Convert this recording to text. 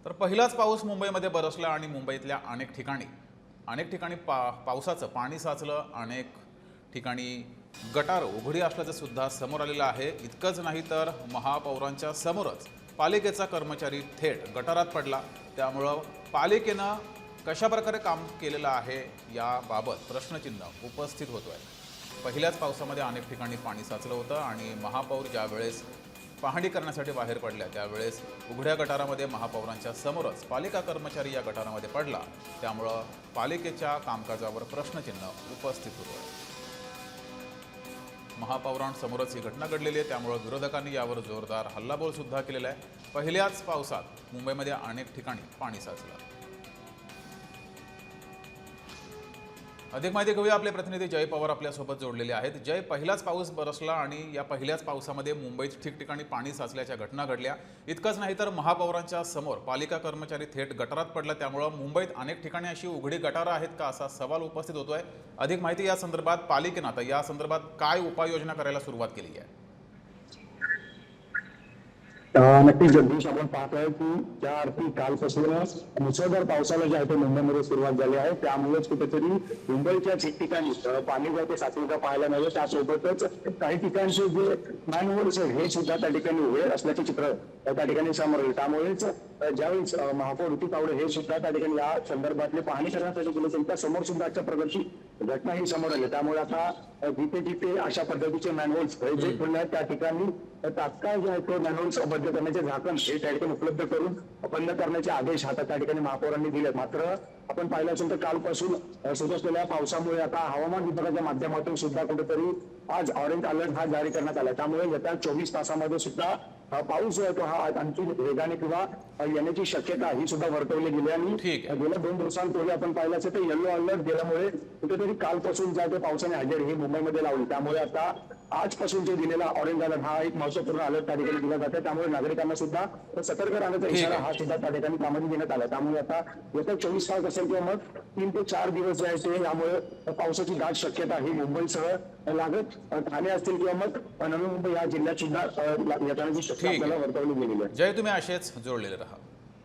तर पहिलाच पाऊस मुंबईमध्ये बरसला आणि मुंबईतल्या अनेक ठिकाणी पावसाचं पाणी साचलं। अनेक ठिकाणी गटार उघडी असल्याचं सुद्धा समोर आलेलं आहे। इतकंच नाही तर महापौरांच्या समोरच पालिकेचा कर्मचारी थेट गटारात पडला। त्यामुळं पालिकेनं कशा प्रकारे काम केलेलं आहे याबाबत प्रश्नचिन्ह उपस्थित होतोय। पहिल्याच पावसामध्ये अनेक ठिकाणी पाणी साचलं होतं आणि महापौर ज्यावेळेस पाहणी करण्यासाठी बाहेर पडल्या त्यावेळेस उघड्या गटारामध्ये महापौरांच्या समोरच पालिका कर्मचारी या गटारामध्ये पडला। त्यामुळं पालिकेच्या कामकाजावर प्रश्नचिन्ह उपस्थित होतोय। महापौरांसमोरच ही घटना घडलेली आहे, त्यामुळे विरोधकांनी यावर जोरदार हल्लाबोल सुद्धा केलेला आहे। पहिल्याच पावसात मुंबईमध्ये अनेक ठिकाणी पाणी साचलं। अधिक माहिती घेऊया, आपले प्रतिनिधी जय पवार आपल्यासोबत जोडलेले आहेत। जय, पहिलाच पाऊस बरसला आणि या पहिल्याच पावसामध्ये मुंबईत ठिकठिकाणी पाणी साचल्याच्या घटना घडल्या। इतकंच नाही तर महापौरांच्या समोर पालिका कर्मचारी थेट गटारात पडला। त्यामुळे मुंबईत अनेक ठिकाणी अशी उघडी गटारं आहेत का असा सवाल उपस्थित होतोय। अधिक माहिती या संदर्भात पालिकेनं आता या संदर्भात काय उपाययोजना करायला सुरुवात केली आहे? नक्कीच जगदीश, आपण पाहतोय की ज्या अर्थी कालपासूनच मुसळधार पावसाला जे आहे ते मुंबईमध्ये सुरुवात झाली आहे। त्यामुळेच कुठेतरी मुंबईच्या ठिकठिकाणी पाणी जे ते साचलेलं पाहायला मिळालं। त्यासोबतच काही ठिकाणचे जे मॅनहोल्स हे सुद्धा त्या ठिकाणी उघडे असल्याचे चित्र त्या ठिकाणी समोर आले। त्यामुळेच ज्यावेळेस महापौर ऋतू तावडे हे सुद्धा त्या ठिकाणी या संदर्भातले पाहणी करण्यासाठी गेले त्यांच्या समोर सुद्धा आजच्या प्रकारची घटना ही समोर आली। त्यामुळे आता जिथे जिथे अशा पद्धतीचे मॅनहोल्स जे खुले आहेत त्या ठिकाणी तात्काळ जे आहे ते मॅनहोल्स बंद करण्याचे झाकण हे त्या ठिकाणी उपलब्ध करून बंद करण्याचे आदेश आता त्या ठिकाणी महापौरांनी दिले। मात्र आपण पाहिलं असेल तर कालपासून सुरू असलेल्या पावसामुळे आता हवामान विभागाच्या माध्यमातून सुद्धा कुठेतरी आज ऑरेंज अलर्ट हा जारी करण्यात आला। त्यामुळे येत्या 24 तासामध्ये सुद्धा पाऊस जो आहे तो हा आणखी वेगाने किंवा येण्याची शक्यता ही सुद्धा वर्तवली गेली। आणि गेल्या 2 दिवसांपूर्वी आपण पाहिलं असेल तर येलो अलर्ट गेल्यामुळे कुठेतरी कालपासून ज्या ते पावसाने हजेरी ही मुंबईमध्ये लावली। त्यामुळे आता आजपासून जे दिलेला ऑरेंज अलर्ट हा एक महत्वपूर्ण अलर्ट त्या ठिकाणी दिला जातो। त्यामुळे नागरिकांना सुद्धा सतर्क राहण्याचा इशारा हा सुद्धा त्या ठिकाणी कामाने देण्यात आला। त्यामुळे आता येत्या 24 तास असेल किंवा मग 3 ते 4 दिवस जे आहे ते यामुळे पावसाची दाट शक्यता ही मुंबईसह लागत ठाणे असतील किंवा मग नवी मुंबई या जिल्ह्यात सुद्धा येतानाची शक्यता आपल्याला वर्तवली गेलेली आहे। जय, तुम्ही असेच जोडलेले राहा।